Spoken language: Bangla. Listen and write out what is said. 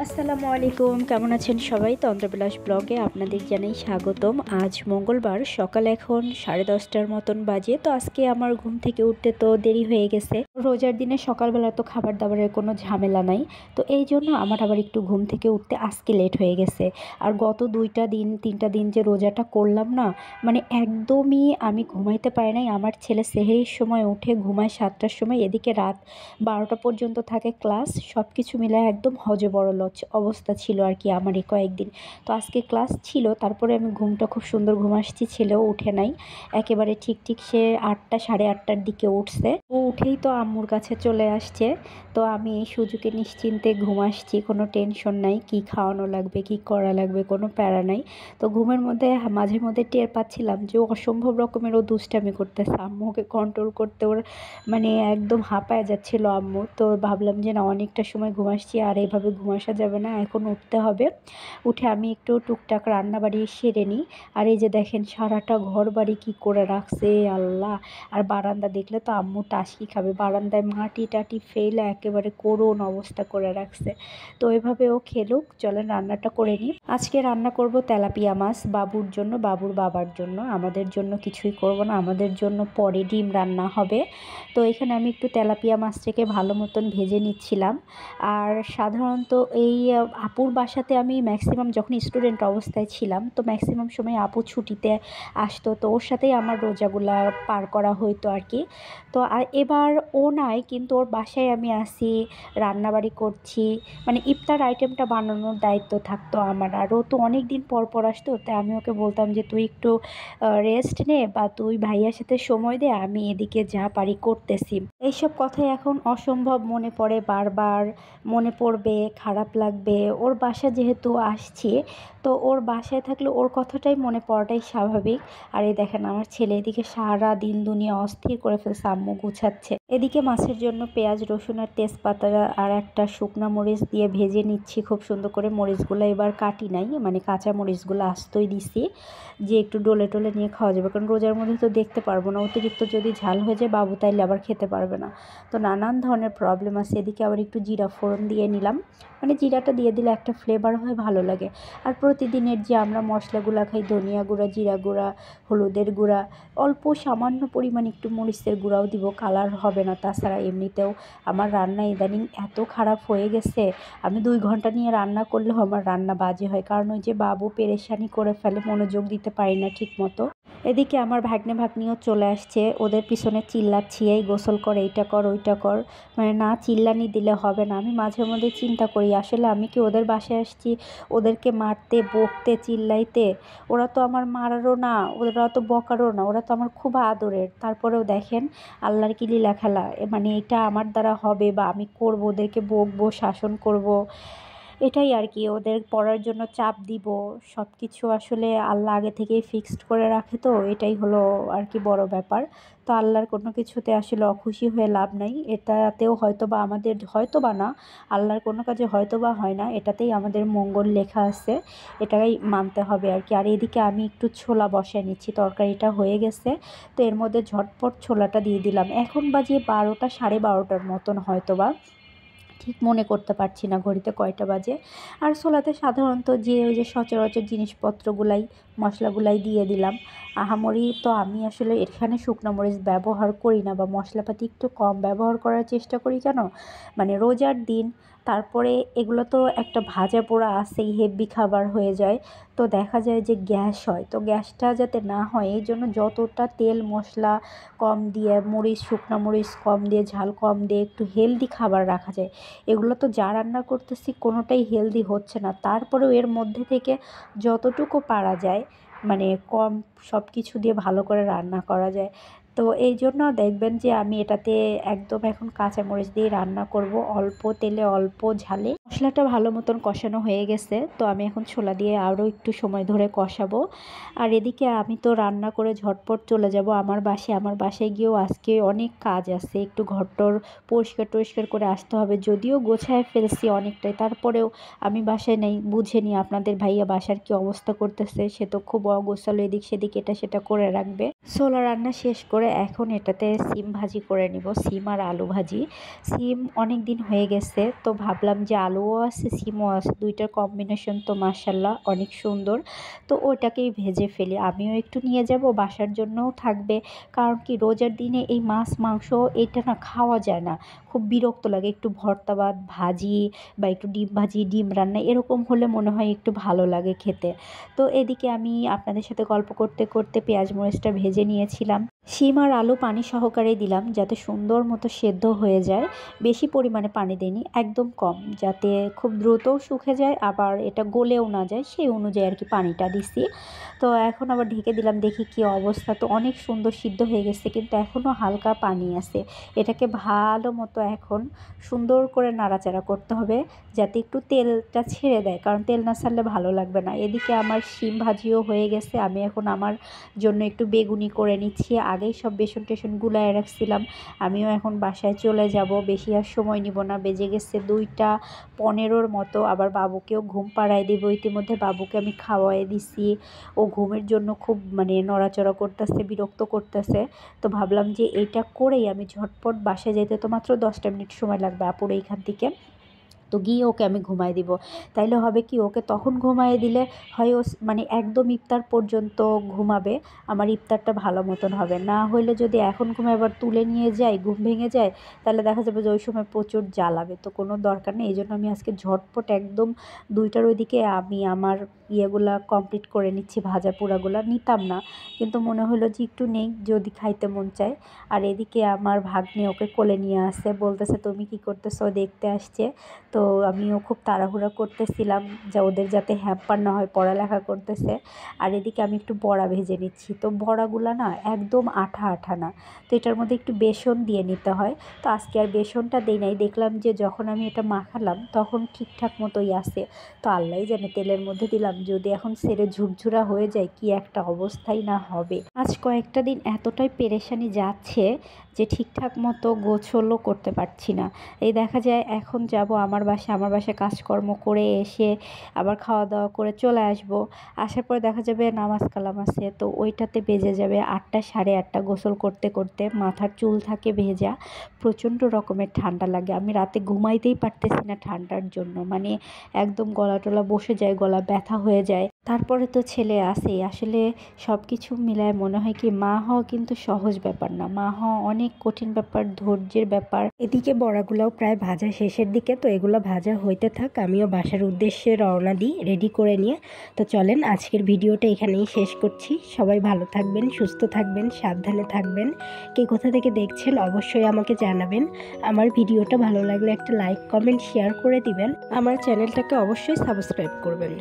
আসসালামু আলাইকুম, কেমন আছেন সবাই? তন্দ্রবিলাস ব্লগে আপনাদের জানাই স্বাগতম। আজ মঙ্গলবার, সকাল এখন 10:30টার মতন বাজে। তো আজকে আমার ঘুম থেকে উঠতে তো দেরি হয়ে গেছে। রোজার দিনে সকালবেলা তো খাবার দাবারের কোনো ঝামেলা নাই, তো এই জন্য আমার আবার একটু ঘুম থেকে উঠতে আজকে লেট হয়ে গেছে। আর গত 2-3টা দিন যে রোজাটা করলাম না, মানে একদমই আমি ঘুমাইতে পারি নাই। আমার ছেলে সেহরির সময় উঠে ঘুমায় 7টার সময়, এদিকে রাত 12টা পর্যন্ত থাকে ক্লাস। সব কিছু মিলায় একদম হযবরল অবস্থা ছিল আর কি আমার এই কয়েকদিন। তো আজকে ক্লাস ছিল, তারপরে আমি ঘুমটা খুব সুন্দর ঘুম আসছি, ছেলেও উঠে নাই একেবারে ঠিক সে 8টা 8:30টার দিকে উঠছে। ও উঠেই তো আম্মুর কাছে চলে আসছে। তো আমি এই সুযোগে নিশ্চিন্তে ঘুম আসছি, কোনো টেনশন নাই, কি খাওয়ানো লাগবে কি করা লাগবে কোনো প্যারা নাই। তো ঘুমের মধ্যে মাঝে মধ্যে টের পাচ্ছিলাম যে ও অসম্ভব রকমের ও দুষ্টামি করতেছে, আম্মুকে কন্ট্রোল করতে ওর মানে একদম হাঁপায় যাচ্ছিল আম্মু। তো ভাবলাম যে না, অনেকটা সময় ঘুম আসছি, আর এইভাবে ঘুম আসা যাবে না, এখন উঠতে হবে। উঠে আমি একটু টুকটাক রান্না বাড়ি সেরে নিই। আর এই যে দেখেন সারাটা ঘর বাড়ি কী করে রাখছে আল্লাহ! আর বারান্দা দেখলে তো আম্মু টাসকি খাবে, বারান্দায় মাটি টাটি ফেলে একেবারে করুণ অবস্থা করে রাখছে। তো এভাবে ও খেলুক, চলেন রান্নাটা করে নিই। আজকে রান্না করব তেলাপিয়া মাছ, বাবুর জন্য, বাবুর বাবার জন্য। আমাদের জন্য কিছুই করব না, আমাদের জন্য পরে ডিম রান্না হবে। তো এখানে আমি একটু তেলাপিয়া মাছটাকে ভালো মতন ভেজে নিচ্ছিলাম। আর সাধারণত এই আপুর বাসাতে আমি ম্যাক্সিমাম যখন স্টুডেন্ট অবস্থায় ছিলাম, তো ম্যাক্সিমাম সময় আপু ছুটিতে আসতো, তো ওর সাথেই আমার রোজাগুলা পার করা হইতো আর কি। তো এবার ও নাই, কিন্তু ওর বাসায় আমি আসি, রান্নাবাড়ি করছি, মানে ইফতার আইটেমটা বানানোর দায়িত্ব থাকতো আমার। আর ও তো অনেক দিন পর পর আসতো, তাই আমি ওকে বলতাম যে তুই একটু রেস্ট নে, বা তুই ভাইয়ার সাথে সময় দে, আমি এদিকে যা পারি করতেছি। এইসব কথাই এখন অসম্ভব মনে পড়ে, বারবার মনে পড়বে, খারাপ লাগবে। ওর বাসা যেহেতু আসছি, তো ওর বাসায় থাকলে ওর কথাটাই মনে পড়াটাই স্বাভাবিক। আর এই দেখেন আমার ছেলে এদিকে সারা দিন দুনিয়া অস্থির করে ফেলছে, আম্মু গুছাচ্ছে। এদিকে মাছের জন্য পেঁয়াজ রসুন আর তেজপাতা আর একটা শুকনা মরিচ দিয়ে ভেজে নিচ্ছি খুব সুন্দর করে। মরিচগুলো এবার কাটি নাই, মানে কাঁচা মরিচগুলো আস্তই দিছি, যে একটু ডলে টলে নিয়ে খাওয়া যাবে, কারণ রোজার মধ্যে তো দেখতে পারবো না, অতিরিক্ত যদি ঝাল হয়ে যায় বাবু তাইলে আবার খেতে পারবে না। তো নানান ধরনের প্রবলেম আছে। এদিকে আবার একটু জিরা ফোড়ন দিয়ে নিলাম, মানে জিরাটা দিয়ে দিলে একটা ফ্লেভার হয়, ভালো লাগে। আর প্রতিদিনের যে আমরা মশলাগুলো খাই, ধনিয়া গুঁড়া, জিরা গুঁড়া, হলুদের গুঁড়া, অল্প সামান্য পরিমাণ একটু মরিচের গুঁড়াও দিব, কালার হবে না। তাছাড়া এমনিতেও আমার রান্না ইদানিং এত খারাপ হয়ে গেছে, আমি 2 ঘন্টা নিয়ে রান্না করলেও আমার রান্না বাজে হয়, কারণ ওই যে বাবু পেরেশানি করে ফেলে, মনোযোগ দিতে পারি না ঠিক মতো। এদিকে আমার ভাগ্নে ভাগ্নিও চলে আসছে, ওদের পিছনে চিল্লাচ্ছি, এই গোসল কর, এইটা কর ওইটা কর, মানে না চিল্লানি দিলে হবে না। আমি মাঝে মধ্যে চিন্তা করি, আসলে আমি কি ওদের বাসায় আসছি ওদেরকে মারতে, বকতে, চিল্লাইতে? ওরা তো আমার মারারও না, ওরা তো বকারও না, ওরা তো আমার খুব আদরের। তারপরেও দেখেন আল্লাহর কি লীলা খেলা, মানে এটা আমার দ্বারা হবে বা আমি করব, ওদেরকে বকবো, শাসন করব, এটাই আর কি। ওদের পড়ার জন্য চাপ দিব, সব কিছু আসলে আল্লাহ আগে থেকেই ফিক্সড করে রাখে, তো এটাই হলো আর কি বড় ব্যাপার। তো আল্লাহর কোনো কিছুতে আসলে অখুশি হয়ে লাভ নাই, এটাতেও হয়তো বা আমাদের, হয়তো বা না, আল্লাহর কোনো কাজে হয়তো বা হয় না, এটাতেই আমাদের মঙ্গল লেখা আছে, এটাই মানতে হবে আর কি। আর এদিকে আমি একটু ছোলা বসায় নিচ্ছি, তরকারিটা হয়ে গেছে, তো এর মধ্যে ঝটপট ছোলাটা দিয়ে দিলাম। এখন বাজে 12টা 12:30টার মতন হয়তো বা, ঠিক মনে করতে পারছি না ঘড়িতে কয়টা বাজে। আর ছোলাতে সাধারণত যে ওই যে সচরাচর জিনিসপত্রগুলাই, মশলাগুলাই দিয়ে দিলাম। আহামরি তো আমি আসলে এখানে শুকনো মরিচ ব্যবহার করি না, বা মশলাপাতি একটু কম ব্যবহার করার চেষ্টা করি। কেন, মানে রোজার দিন, তারপরে এগুলো তো একটা ভাজা পোড়া আছেই, হেভি খাবার হয়ে যায়, তো দেখা যায় যে গ্যাস হয়। তো গ্যাসটা যাতে না হয় এই জন্য যতটা তেল মশলা কম দিয়ে, মরিচ শুকনো মরিচ কম দিয়ে, ঝাল কম দিয়ে একটু হেলদি খাবার রাখা যায়। এগুলো তো যা রান্না করতেছি কোনোটাই হেলদি হচ্ছে না, তারপরেও এর মধ্যে থেকে যতটুকু পারা যায়, মানে কম সব কিছু দিয়ে ভালো করে রান্না করা যায়। তো এই জন্য দেখবেন যে আমি এটাতে একদম এখন কাঁচামরিচ দিয়ে রান্না করব, অল্প তেলে অল্প ঝালে। মশলাটা ভালো মতন কষানো হয়ে গেছে, তো আমি এখন ছোলা দিয়ে আরও একটু সময় ধরে কষাবো। আর এদিকে আমি তো রান্না করে ঝটপট চলে যাব আমার বাসায়। আমার বাসায় গিয়েও আজকে অনেক কাজ আছে, একটু ঘরটর পরিষ্কার টরিষ্কার করে আসতে হবে। যদিও গোছায় ফেলছি অনেকটাই, তারপরেও আমি বাসায় নেই, বুঝে নিই আপনাদের ভাইয়া বাসার কি অবস্থা করতেছে, সে তো খুব অগোছালো, এদিক সেদিক এটা সেটা করে রাখবে। ছোলা রান্না শেষ করে এখন এটাতে সিম ভাজি করে নিব, সিম আর আলু ভাজি। সিম অনেক দিন হয়ে গেছে, তো ভাবলাম যে আলুও আছে সিমও আছে, দুইটার কম্বিনেশন তো মাশাল্লাহ অনেক সুন্দর। তো ওটাকেই ভেজে ফেলি, আমিও একটু নিয়ে যাব, বাসার জন্যও থাকবে। কারণ কি রোজার দিনে এই মাছ মাংস এটা না খাওয়া যায় না, খুব বিরক্ত লাগে। একটু ভর্তা ভাত ভাজি বা একটু ডিম ভাজি ডিম রান্না এরকম হলে মনে হয় একটু ভালো লাগে খেতে। তো এদিকে আমি আপনাদের সাথে গল্প করতে করতে পেঁয়াজ মরিচটা ভেজে নিয়েছিলাম। শিম আর আলু পানি সহকারে দিলাম যাতে সুন্দর মতো সেদ্ধ হয়ে যায়। বেশি পরিমাণে পানি দেইনি, একদম কম, যাতে খুব দ্রুতও শুকে যায় আবার এটা গলেও না যায় সেই অনুযায়ী আর কি পানিটা দিছি। তো এখন আবার ঢেকে দিলাম, দেখি কি অবস্থা। তো অনেক সুন্দর সিদ্ধ হয়ে গেছে, কিন্তু এখনও হালকা পানি আছে। এটাকে ভালো মতো এখন সুন্দর করে নাড়াচাড়া করতে হবে যাতে একটু তেলটা ছেড়ে দেয়, কারণ তেল না ছাড়লে ভালো লাগবে না। এদিকে আমার শিম ভাজিও হয়ে গেছে, আমি এখন আমার জন্য একটু বেগুনি করে নিচ্ছি। আগেই সব বেসন টেসন গুলায় রাখছিলাম। আমিও এখন বাসায় চলে যাব, বেশি আর সময় নিব না, বেজে গেছে 2টা 15 মতো। আবার বাবুকেও ঘুম পাড়ায় দিব, ইতিমধ্যে বাবুকে আমি খাওয়াই দিছি। ও ঘুমের জন্য খুব মানে নড়াচড়া করতেছে, বিরক্ত করতেছে। তো ভাবলাম যে এইটা করেই আমি ঝটপট বাসায় যেতে তো মাত্র 10টা মিনিট সময় লাগবে আপুর এইখান থেকে। তো গিয়ে ওকে আমি ঘুমাই দিব। তাইলে হবে কি, ওকে তখন ঘুমাই দিলে হয় ও মানে একদম ইফতার পর্যন্ত ঘুমাবে, আমার ইফতারটা ভালো মতন হবে। না হইলে যদি এখন ঘুমায় আবার তুলে নিয়ে যাই ঘুম ভেঙে যায়, তাহলে দেখা যাবে যে ওই সময় প্রচুর জ্বালাবে। তো কোনো দরকার নেই, এই জন্য আমি আজকে ঝটপট একদম 2টার ওইদিকে আমি আমার ইয়েগুলা কমপ্লিট করে নিচ্ছি, ভাজা পোড়াগুলা নিতাম না, কিন্তু মনে হলো যে একটু নেই যদি খাইতে মন চায়। আর এদিকে আমার ভাগ্নে ওকে কোলে নিয়ে আসছে, বলতেছে তুমি কি করতেছো, দেখতে আসছে। তো আমিও খুব তাড়াহুড়া করতেছিলাম যে ওদের যাতে হ্যাম্পার না হয়, পড়ালেখা করতেছে। আর এদিকে আমি একটু বড়া ভেজে নিচ্ছি। তো বড়াগুলা না একদম আঠা আঠা না, তো এটার মধ্যে একটু বেসন দিয়ে নিতে হয়। তো আজকে আর বেসনটা দিই নাই, দেখলাম যে যখন আমি এটা মাখালাম তখন ঠিকঠাক মতোই আসে। তো আল্লাহই জানে, তেলের মধ্যে দিলাম, যদি এখন সেরে ঝুরঝুরা হয়ে যায় কি একটা অবস্থাই না হবে। আজ কয়েকটা দিন এতটাই পেরেশানি যাচ্ছে যে ঠিকঠাক মতো গোছলও করতে পারছি না। এই দেখা যায় এখন যাব আমার বাসায়, আমার বাসায় কাজকর্ম করে এসে আবার খাওয়া দাওয়া করে চলে আসব। আসার পরে দেখা যাবে নামাজ কালাম আছে, তো ওইটাতে বেজে যাবে 8টা 8:30। গোসল করতে করতে মাথার চুল থাকে ভেজা, প্রচণ্ড রকমের ঠান্ডা লাগে, আমি রাতে ঘুমাইতেই পারতেছি না ঠান্ডার জন্য। মানে একদম গলা টলা বসে যায়, গলা ব্যথা হয়ে যায়। তারপরে তো ছেলে আসেই। আসলে সব কিছু মিলায় মনে হয় কি, মা হওয়া কিন্তু সহজ ব্যাপার না, মা হওয়া অনেক কঠিন ব্যাপার, ধৈর্যের ব্যাপার। এদিকে বড়াগুলাও প্রায় ভাজা শেষের দিকে, তো এগুলো ভাজা হইতে থাক, আমিও বাসার উদ্দেশ্যে রওনা দিই রেডি করে নিয়ে। তো চলেন আজকের ভিডিওটা এখানেই শেষ করছি। সবাই ভালো থাকবেন, সুস্থ থাকবেন, সাবধানে থাকবেন। কে কোথা থেকে দেখছেন অবশ্যই আমাকে জানাবেন। আমার ভিডিওটা ভালো লাগলে একটা লাইক কমেন্ট শেয়ার করে দিবেন, আমার চ্যানেলটাকে অবশ্যই সাবস্ক্রাইব করবেন।